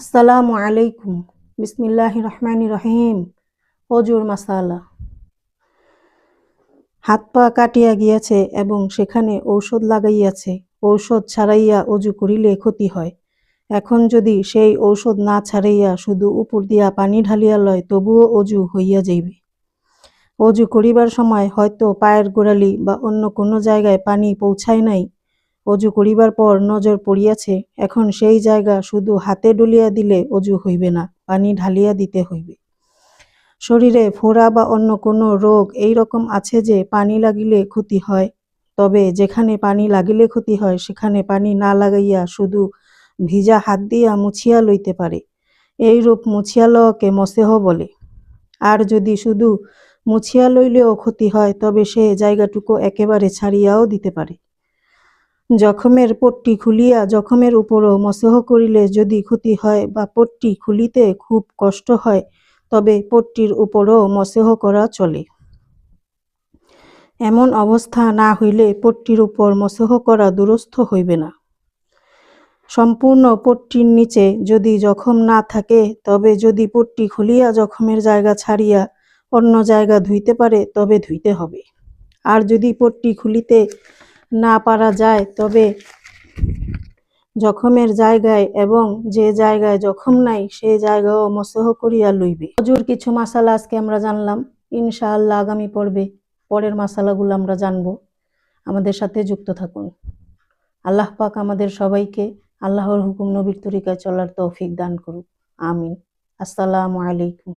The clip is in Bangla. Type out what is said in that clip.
আসসালামু আলাইকুম। বিসমিল্লাহির রহমানির রহিম। অজুর মাসালা। হাত পা কাটিয়া গিয়াছে এবং সেখানে ঔষধ লাগাইয়াছে। ঔষধ ছাড়াইয়া অজু করিলে ক্ষতি হয়। এখন যদি সেই ঔষধ না ছাড়াইয়া শুধু উপর দিয়া পানি ঢালিয়া লয়, তবুও অজু হইয়া যাইবে। অজু করিবার সময় হয়তো পায়ের গোড়ালি বা অন্য কোনো জায়গায় পানি পৌঁছায় নাই। অজু করিবার পর নজর পড়িয়াছে, এখন সেই জায়গা শুধু হাতে ডলিয়া দিলে অজু হইবে না, পানি ঢালিয়া দিতে হইবে। শরীরে ফোড়া বা অন্য কোনো রোগ এই রকম আছে যে পানি লাগিলে ক্ষতি হয়, তবে যেখানে পানি লাগিলে ক্ষতি হয় সেখানে পানি না লাগাইয়া শুধু ভিজা হাত দিয়া মুছিয়া লইতে পারে। এইরূপ মুছিয়া লওয়াকে মসেহ বলে। আর যদি শুধু মুছিয়া লইলেও ক্ষতি হয়, তবে সে জায়গাটুকু একেবারে ছাড়িয়াও দিতে পারে। জখমের পট্টি খুলিয়া জখমের উপরও মসহ করিলে যদি ক্ষতি হয় বা পট্টি খুলিতে খুব কষ্ট হয়, তবে পট্টির উপরও মসহ করা চলে। এমন অবস্থা না হইলে পট্টির উপর মসহ করা দুরস্থ হইবে না। সম্পূর্ণ পট্টির নিচে যদি জখম না থাকে, তবে যদি পট্টি খুলিয়া জখমের জায়গা ছাড়িয়া অন্য জায়গা ধুইতে পারে তবে ধুইতে হবে। আর যদি পট্টি খুলিতে না পারা যায়, তবে জখমের জায়গায় এবং যে জায়গায় জখম নাই সেই জায়গাও মসহ করিয়া লইবে। অজুর কিছু মাসালা আজকে আমরা জানলাম। ইনশাআল্লাহ আগামী পর্বে পরের মাসালাগুলো আমরা জানবো। আমাদের সাথে যুক্ত থাকুন। আল্লাহ পাক আমাদের সবাইকে আল্লাহর হুকুম নবীর তরিকায় চলার তৌফিক দান করুক। আমিন। আসসালামু আলাইকুম।